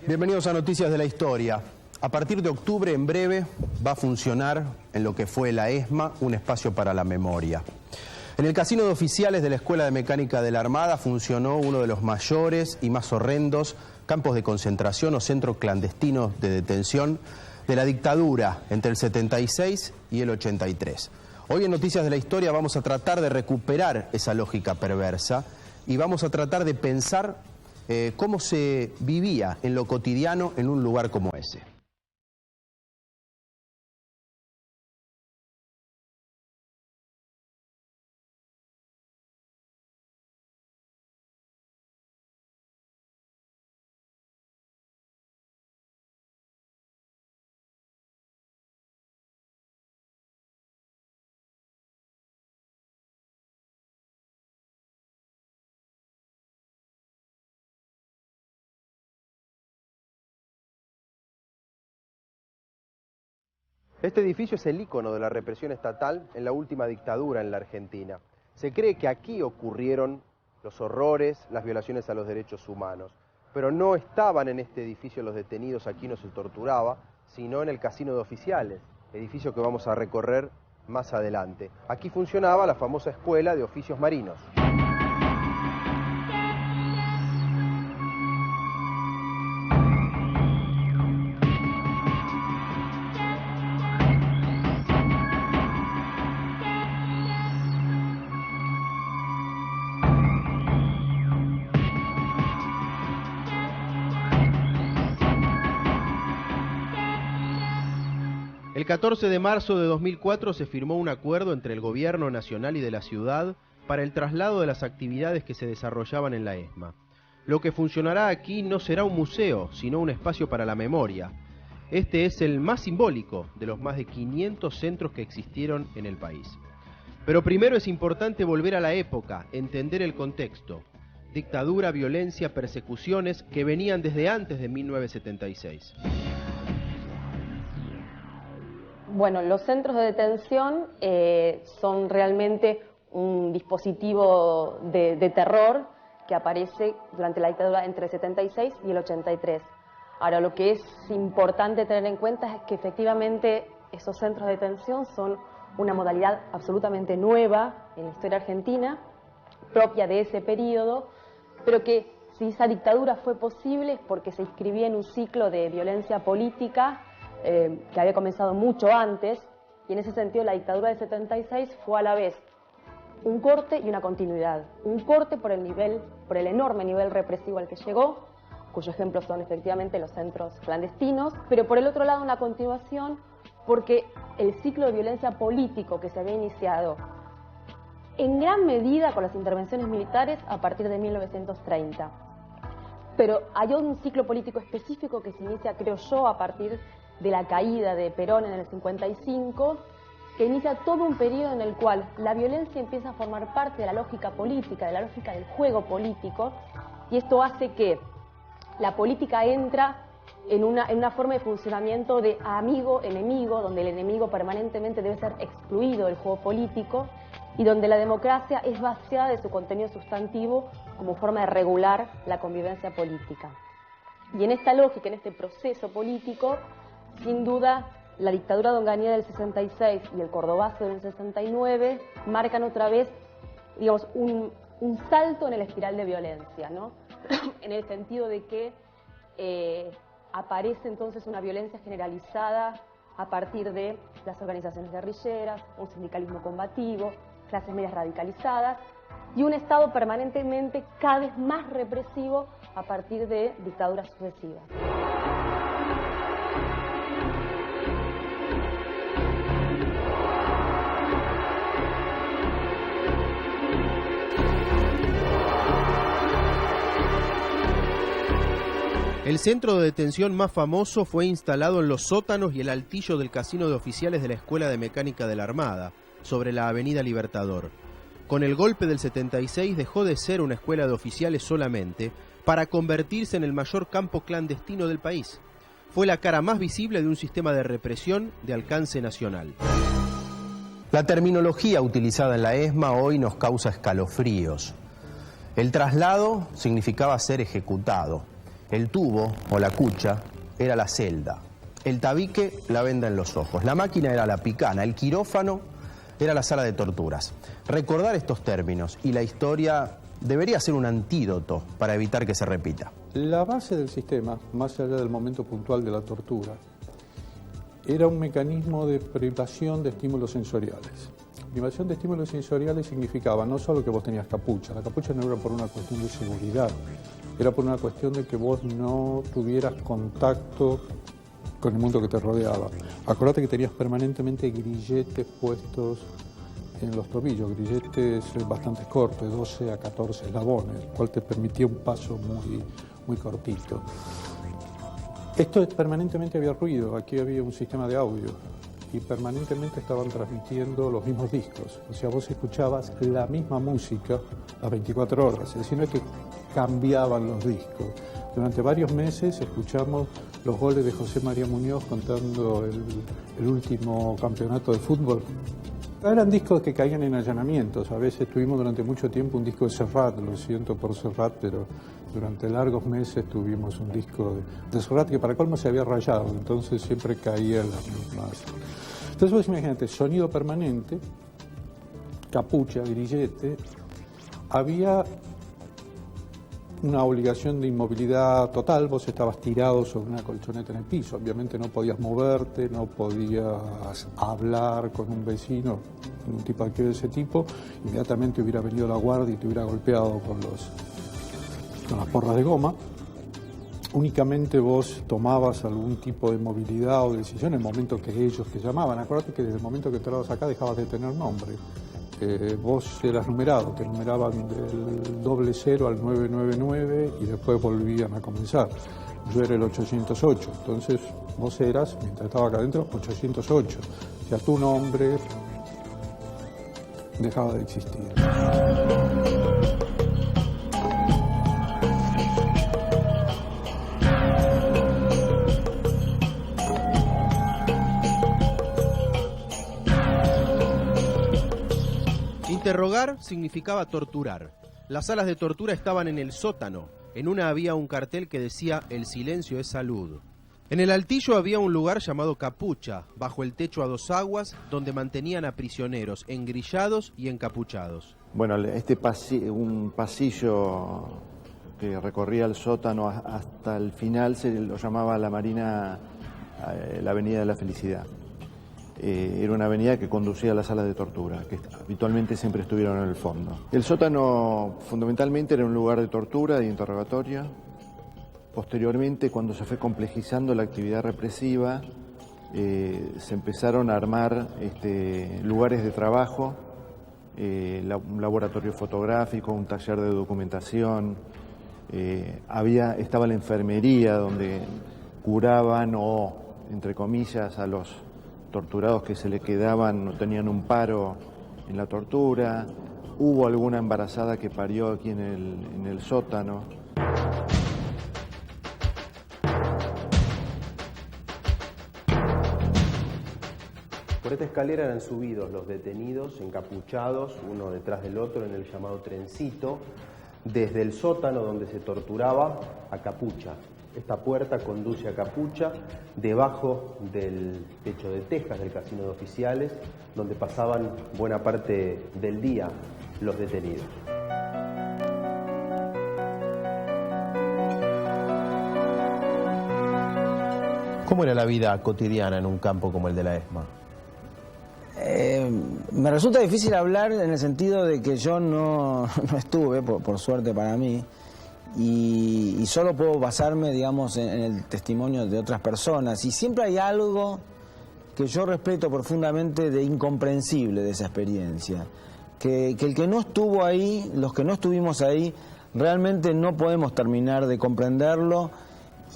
Bienvenidos a Noticias de la Historia. A partir de octubre, en breve, va a funcionar en lo que fue la ESMA, un espacio para la memoria. En el casino de oficiales de la Escuela de Mecánica de la Armada funcionó uno de los mayores y más horrendos campos de concentración o centros clandestinos de detención de la dictadura entre el 76 y el 83. Hoy en Noticias de la Historia vamos a tratar de recuperar esa lógica perversa y vamos a tratar de pensar cómo se vivía en lo cotidiano en un lugar como ese. Este edificio es el ícono de la represión estatal en la última dictadura en la Argentina. Se cree que aquí ocurrieron los horrores, las violaciones a los derechos humanos, pero no estaban en este edificio los detenidos, aquí no se torturaba, sino en el casino de oficiales, edificio que vamos a recorrer más adelante. Aquí funcionaba la famosa Escuela de Oficios Marinos. El 14 de marzo de 2004 se firmó un acuerdo entre el gobierno nacional y de la ciudad para el traslado de las actividades que se desarrollaban en la ESMA. Lo que funcionará aquí no será un museo, sino un espacio para la memoria. Este es el más simbólico de los más de 500 centros que existieron en el país. Pero primero es importante volver a la época, entender el contexto. Dictadura, violencia, persecuciones que venían desde antes de 1976. Bueno, los centros de detención son realmente un dispositivo de terror que aparece durante la dictadura entre el 76 y el 83. Ahora, lo que es importante tener en cuenta es que efectivamente esos centros de detención son una modalidad absolutamente nueva en la historia argentina, propia de ese periodo, pero que si esa dictadura fue posible es porque se inscribía en un ciclo de violencia política que había comenzado mucho antes, y en ese sentido la dictadura del 76 fue a la vez un corte y una continuidad. Un corte por el enorme nivel represivo al que llegó, cuyo ejemplo son efectivamente los centros clandestinos, pero por el otro lado una continuación porque el ciclo de violencia político que se había iniciado en gran medida con las intervenciones militares a partir de 1930. Pero hay un ciclo político específico que se inicia, creo yo, a partir de la caída de Perón en el 55, que inicia todo un periodo en el cual la violencia empieza a formar parte de la lógica política, de la lógica del juego político, y esto hace que la política entra en una forma de funcionamiento de amigo-enemigo, donde el enemigo permanentemente debe ser excluido del juego político, y donde la democracia es vaciada de su contenido sustantivo como forma de regular la convivencia política. Y en esta lógica, en este proceso político, sin duda, la dictadura de Onganía del 66 y el Cordobazo del 69 marcan otra vez, digamos, un salto en el espiral de violencia, ¿no? En el sentido de que aparece entonces una violencia generalizada a partir de las organizaciones guerrilleras, un sindicalismo combativo, clases medias radicalizadas y un Estado permanentemente cada vez más represivo a partir de dictaduras sucesivas. El centro de detención más famoso fue instalado en los sótanos y el altillo del casino de oficiales de la Escuela de Mecánica de la Armada, sobre la Avenida Libertador. Con el golpe del 76 dejó de ser una escuela de oficiales solamente para convertirse en el mayor campo clandestino del país. Fue la cara más visible de un sistema de represión de alcance nacional. La terminología utilizada en la ESMA hoy nos causa escalofríos. El traslado significaba ser ejecutado. El tubo o la cucha era la celda, el tabique la venda en los ojos, la máquina era la picana, el quirófano era la sala de torturas. Recordar estos términos y la historia debería ser un antídoto para evitar que se repita. La base del sistema, más allá del momento puntual de la tortura, era un mecanismo de privación de estímulos sensoriales. Privación de estímulos sensoriales significaba no solo que vos tenías capucha, la capucha no era por una cuestión de seguridad, era por una cuestión de que vos no tuvieras contacto con el mundo que te rodeaba. Acordate que tenías permanentemente grilletes puestos en los tobillos, grilletes bastante cortos, de 12 a 14 eslabones, el cual te permitía un paso muy cortito. Esto permanentemente había ruido, aquí había un sistema de audio y permanentemente estaban transmitiendo los mismos discos. O sea, vos escuchabas la misma música las 24 horas, es decir, no es que cambiaban los discos. Durante varios meses escuchamos los goles de José María Muñoz contando el último campeonato de fútbol. Eran discos que caían en allanamientos. A veces tuvimos durante mucho tiempo un disco de Serrat, lo siento por Serrat, pero durante largos meses tuvimos un disco de Serrat que para colmo se había rayado, entonces siempre caía en las mismas. Entonces vos imagínate, sonido permanente, capucha, grillete, había una obligación de inmovilidad total, vos estabas tirado sobre una colchoneta en el piso, obviamente no podías moverte, no podías hablar con un vecino, un tipo de ese tipo, inmediatamente hubiera venido la guardia y te hubiera golpeado con las porras de goma. Únicamente vos tomabas algún tipo de movilidad o decisión en el momento que ellos te llamaban. Acuérdate que desde el momento que entrabas acá dejabas de tener nombre. Vos eras numerado, te numeraban del 00 al 999 y después volvían a comenzar. Yo era el 808, entonces vos eras, mientras estaba acá adentro, 808. O sea, tu nombre dejaba de existir. Interrogar significaba torturar. Las salas de tortura estaban en el sótano. En una había un cartel que decía "El silencio es salud". En el altillo había un lugar llamado Capucha, bajo el techo a dos aguas, donde mantenían a prisioneros engrillados y encapuchados. Bueno, un pasillo que recorría el sótano hasta el final se lo llamaba la Marina, la Avenida de la Felicidad. Era una avenida que conducía a las salas de tortura, que habitualmente siempre estuvieron en el fondo. El sótano fundamentalmente era un lugar de tortura, de interrogatorio. Posteriormente, cuando se fue complejizando la actividad represiva, se empezaron a armar lugares de trabajo, un laboratorio fotográfico, un taller de documentación, estaba la enfermería donde curaban o, entre comillas, a los torturados que se le quedaban, no tenían un paro en la tortura. Hubo alguna embarazada que parió aquí en el sótano. Por esta escalera eran subidos los detenidos, encapuchados, uno detrás del otro, en el llamado trencito, desde el sótano donde se torturaba a Capucha. Esta puerta conduce a Capucha, debajo del techo de tejas del casino de oficiales, donde pasaban buena parte del día los detenidos. ¿Cómo era la vida cotidiana en un campo como el de la ESMA? Me resulta difícil hablar en el sentido de que yo no estuve, por suerte para mí, y solo puedo basarme, digamos, en el testimonio de otras personas. Y siempre hay algo que yo respeto profundamente de incomprensible de esa experiencia. Que el que no estuvo ahí, los que no estuvimos ahí, realmente no podemos terminar de comprenderlo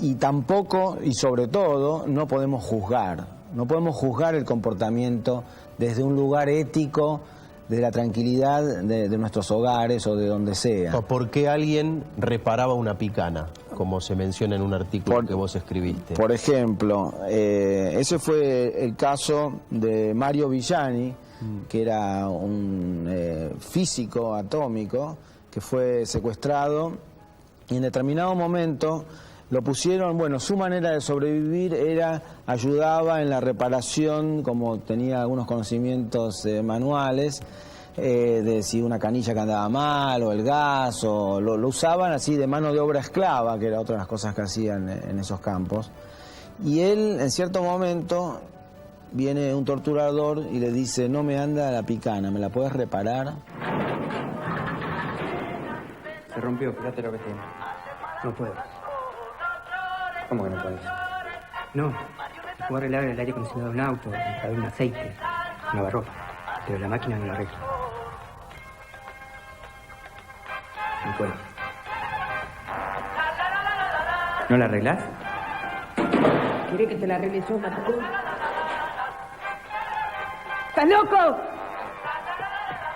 y tampoco, y sobre todo, no podemos juzgar. No podemos juzgar el comportamiento desde un lugar ético, de la tranquilidad de nuestros hogares o de donde sea. ¿Por qué alguien reparaba una picana, como se menciona en un artículo que vos escribiste? Por ejemplo, ese fue el caso de Mario Villani, que era un físico atómico que fue secuestrado y en determinado momento lo pusieron, bueno, su manera de sobrevivir ayudaba en la reparación, como tenía algunos conocimientos manuales, de si una canilla que andaba mal o el gas, o lo usaban así de mano de obra esclava, que era otra de las cosas que hacían en esos campos. Y él, en cierto momento, viene un torturador y le dice: no me anda la picana, ¿me la puedes reparar? Se rompió, fíjate lo que tiene. No puedo. ¿Cómo que no puedes? No, puedo arreglar el aire acondicionado de un auto, instalar un aceite, un lavarropa, pero la máquina no la arreglo. No puedo. ¿No la arreglás? ¿Querés que te la arregle yo, Matucón? ¡Estás loco!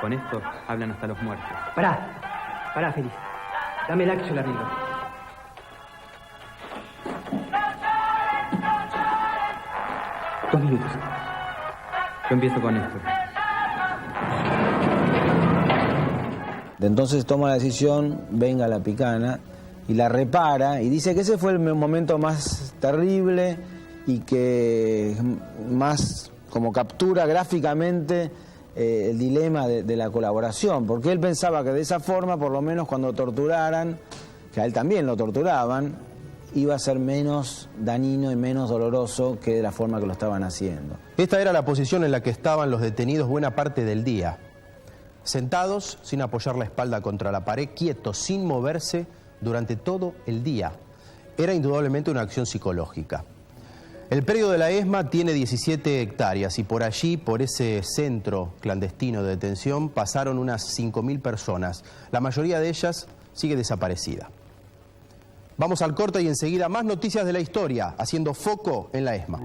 Con esto hablan hasta los muertos. Pará, Feliz. Dámela que yo la arreglo. 2 minutos. Yo empiezo con esto. Entonces toma la decisión, venga la picana, y la repara, y dice que ese fue el momento más terrible y que más como captura gráficamente el dilema de la colaboración, porque él pensaba que de esa forma, por lo menos cuando torturaran, que a él también lo torturaban, iba a ser menos dañino y menos doloroso que de la forma que lo estaban haciendo. Esta era la posición en la que estaban los detenidos buena parte del día. Sentados, sin apoyar la espalda contra la pared, quietos, sin moverse durante todo el día. Era indudablemente una acción psicológica. El predio de la ESMA tiene 17 hectáreas y por allí, por ese centro clandestino de detención, pasaron unas 5.000 personas. La mayoría de ellas sigue desaparecida. Vamos al corte y enseguida más noticias de la historia, haciendo foco en la ESMA.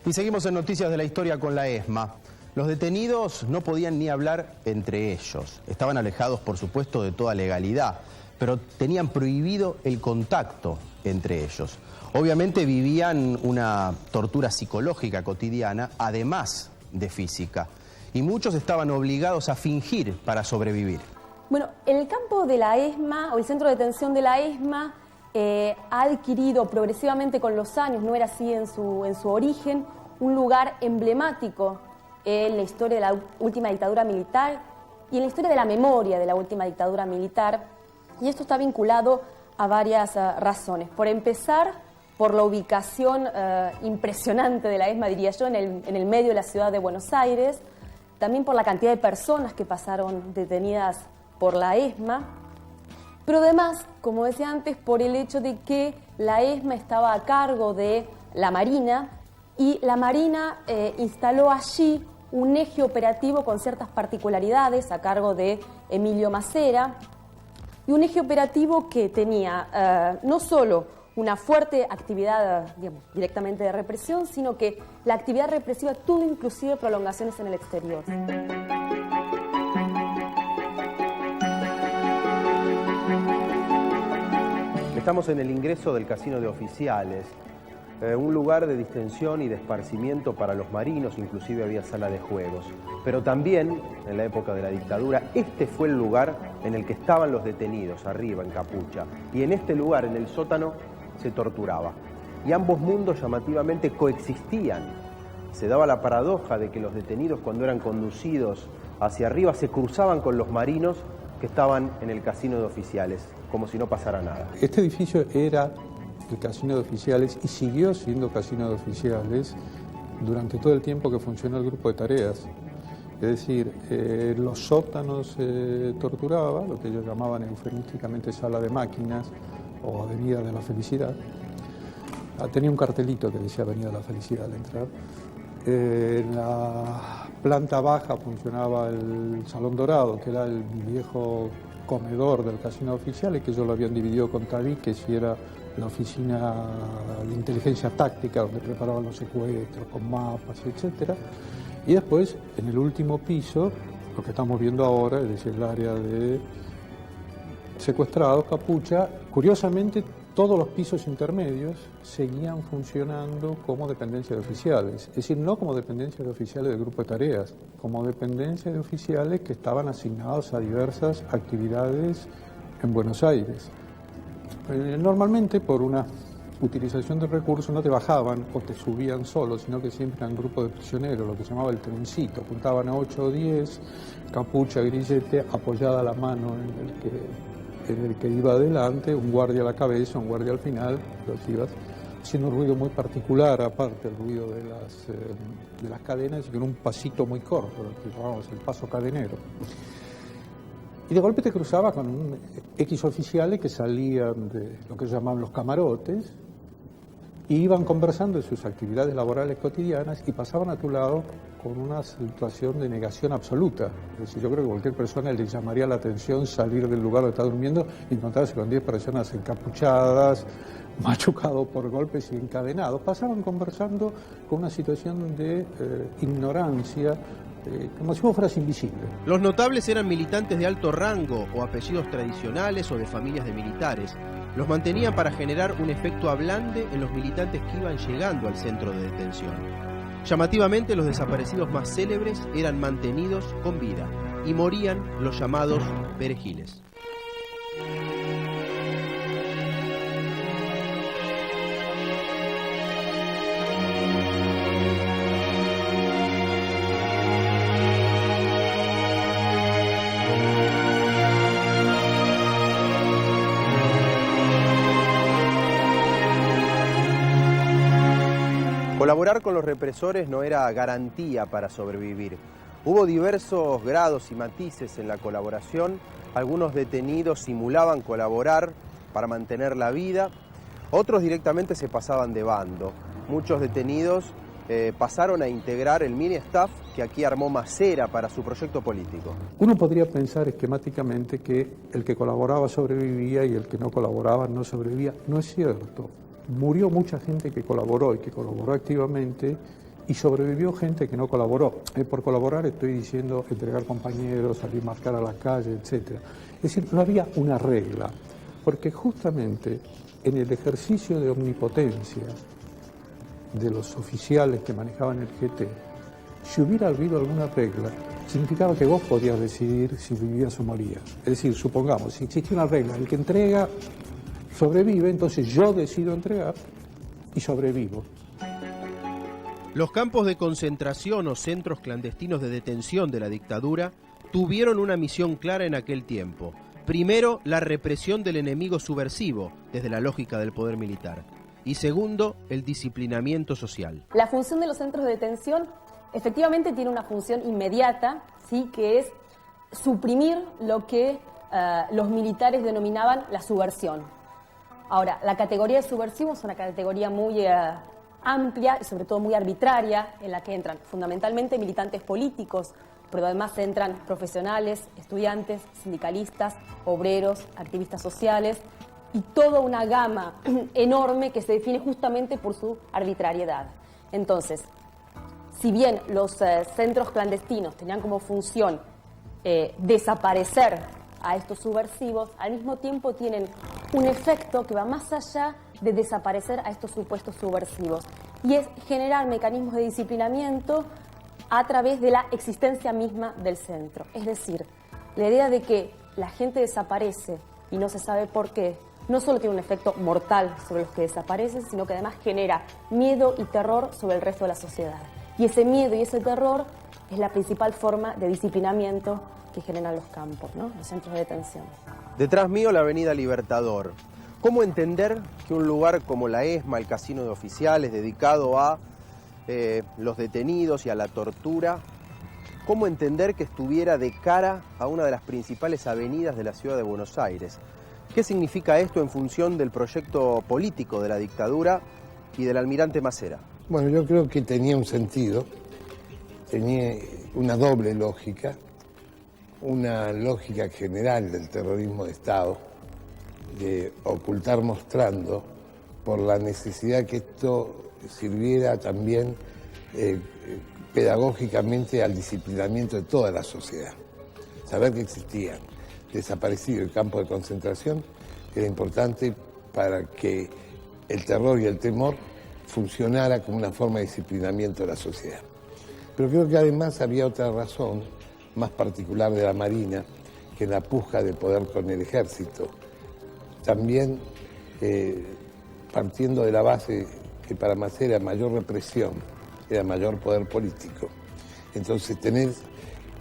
Y seguimos en Noticias de la Historia con la ESMA. Los detenidos no podían ni hablar entre ellos. Estaban alejados, por supuesto, de toda legalidad, pero tenían prohibido el contacto entre ellos. Obviamente vivían una tortura psicológica cotidiana, además de física. Y muchos estaban obligados a fingir para sobrevivir. Bueno, el campo de la ESMA, o el centro de detención de la ESMA, ha adquirido progresivamente con los años, no era así en su origen, un lugar emblemático en la historia de la última dictadura militar y en la historia de la memoria de la última dictadura militar. Y esto está vinculado a varias razones. Por empezar, por la ubicación impresionante de la ESMA, diría yo, en el medio de la ciudad de Buenos Aires, también por la cantidad de personas que pasaron detenidas por la ESMA, pero además, como decía antes, por el hecho de que la ESMA estaba a cargo de la Marina y la Marina instaló allí un eje operativo con ciertas particularidades a cargo de Emilio Macera, y un eje operativo que tenía no solo una fuerte actividad, digamos, directamente de represión, sino que la actividad represiva tuvo inclusive prolongaciones en el exterior. Estamos en el ingreso del Casino de Oficiales, un lugar de distensión y de esparcimiento para los marinos, inclusive había sala de juegos. Pero también, en la época de la dictadura, este fue el lugar en el que estaban los detenidos, arriba, en capucha. Y en este lugar, en el sótano, se torturaba. Y ambos mundos llamativamente coexistían. Se daba la paradoja de que los detenidos, cuando eran conducidos hacia arriba, se cruzaban con los marinos que estaban en el Casino de Oficiales, como si no pasara nada. Este edificio era el Casino de Oficiales y siguió siendo Casino de Oficiales durante todo el tiempo que funcionó el grupo de tareas. Es decir, los sótanos se torturaba, lo que ellos llamaban eufemísticamente sala de máquinas o Avenida de la Felicidad. Tenía un cartelito que decía Avenida de la Felicidad al entrar. En la planta baja funcionaba el Salón Dorado, que era el viejo comedor del Casino de Oficiales, que ellos lo habían dividido con tabiques y era la oficina de inteligencia táctica, donde preparaban los secuestros con mapas, etc. Y después, en el último piso, lo que estamos viendo ahora, es decir, el área de secuestrados, capucha, curiosamente todos los pisos intermedios seguían funcionando como dependencia de oficiales, es decir, no como dependencia de oficiales del grupo de tareas, como dependencia de oficiales que estaban asignados a diversas actividades en Buenos Aires. Normalmente por una utilización de recursos no te bajaban o te subían solos, sino que siempre eran grupos de prisioneros, lo que se llamaba el trencito, apuntaban a 8 o 10, capucha, grillete, apoyada la mano en el que iba adelante, un guardia a la cabeza, un guardia al final, los ibas haciendo un ruido muy particular, aparte el ruido de las cadenas, y con un pasito muy corto, lo que llamamos el paso cadenero. Y de golpe te cruzaba con un X oficiales que salían de lo que llamaban los camarotes y iban conversando de sus actividades laborales cotidianas y pasaban a tu lado con una situación de negación absoluta. Es decir, yo creo que cualquier persona le llamaría la atención salir del lugar donde está durmiendo y encontrarse con 10 personas encapuchadas, machucados por golpes y encadenados. Pasaban conversando con una situación de ignorancia, como si vos fueras invisible. Los notables eran militantes de alto rango o apellidos tradicionales o de familias de militares. Los mantenían para generar un efecto ablande en los militantes que iban llegando al centro de detención. Llamativamente, los desaparecidos más célebres eran mantenidos con vida y morían los llamados perejiles. Colaborar con los represores no era garantía para sobrevivir. Hubo diversos grados y matices en la colaboración. Algunos detenidos simulaban colaborar para mantener la vida, otros directamente se pasaban de bando. Muchos detenidos pasaron a integrar el mini staff que aquí armó Macera para su proyecto político. Uno podría pensar esquemáticamente que el que colaboraba sobrevivía y el que no colaboraba no sobrevivía. No es cierto. Murió mucha gente que colaboró y que colaboró activamente y sobrevivió gente que no colaboró. Por colaborar estoy diciendo entregar compañeros, salir más cara a la calle, etc. Es decir, no había una regla, porque justamente en el ejercicio de omnipotencia de los oficiales que manejaban el GT, si hubiera habido alguna regla, significaba que vos podías decidir si vivías o morías. Es decir, supongamos, si existía una regla, el que entrega sobrevive, entonces yo decido entregar y sobrevivo. Los campos de concentración o centros clandestinos de detención de la dictadura tuvieron una misión clara en aquel tiempo. Primero, la represión del enemigo subversivo, desde la lógica del poder militar. Y segundo, el disciplinamiento social. La función de los centros de detención efectivamente tiene una función inmediata, ¿sí?, que es suprimir lo que los militares denominaban la subversión. Ahora, la categoría de subversivo es una categoría muy amplia y sobre todo muy arbitraria, en la que entran fundamentalmente militantes políticos, pero además entran profesionales, estudiantes, sindicalistas, obreros, activistas sociales y toda una gama enorme que se define justamente por su arbitrariedad. Entonces, si bien los centros clandestinos tenían como función desaparecer a estos subversivos, al mismo tiempo tienen un efecto que va más allá de desaparecer a estos supuestos subversivos, y es generar mecanismos de disciplinamiento a través de la existencia misma del centro. Es decir, la idea de que la gente desaparece y no se sabe por qué, no solo tiene un efecto mortal sobre los que desaparecen, sino que además genera miedo y terror sobre el resto de la sociedad. Y ese miedo y ese terror es la principal forma de disciplinamiento que generan los campos, ¿no?, los centros de detención. Detrás mío la avenida Libertador. ¿Cómo entender que un lugar como la ESMA, el casino de oficiales, dedicado a los detenidos y a la tortura, cómo entender que estuviera de cara a una de las principales avenidas de la ciudad de Buenos Aires? ¿Qué significa esto en función del proyecto político de la dictadura y del almirante Macera? Bueno, yo creo que tenía un sentido, tenía una doble lógica, una lógica general del terrorismo de Estado, de ocultar mostrando, por la necesidad que esto sirviera también pedagógicamente al disciplinamiento de toda la sociedad. Saber que existían desaparecidos el campo de concentración era importante para que el terror y el temor funcionara como una forma de disciplinamiento de la sociedad. Pero creo que además había otra razón más particular de la Marina, que la puja de poder con el ejército. También partiendo de la base que para Macera era mayor represión, era mayor poder político. Entonces tener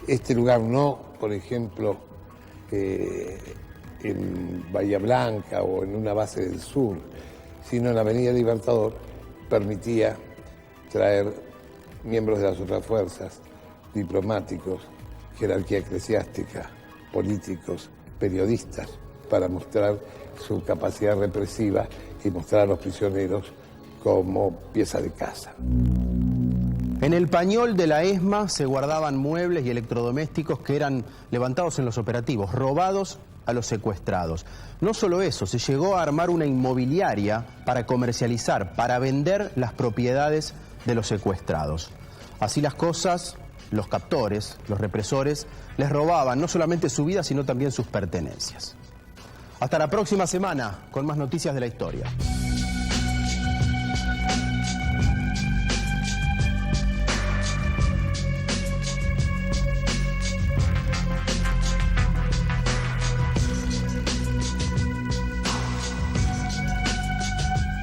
este lugar no, por ejemplo, en Bahía Blanca o en una base del sur, sino en la Avenida Libertador, permitía traer miembros de las otras fuerzas, diplomáticos, jerarquía eclesiástica, políticos, periodistas, para mostrar su capacidad represiva y mostrar a los prisioneros como pieza de caza. En el pañol de la ESMA se guardaban muebles y electrodomésticos que eran levantados en los operativos, robados a los secuestrados. No solo eso, se llegó a armar una inmobiliaria para comercializar, para vender las propiedades de los secuestrados. Así las cosas, los captores, los represores, les robaban no solamente su vida, sino también sus pertenencias. Hasta la próxima semana con más noticias de la historia.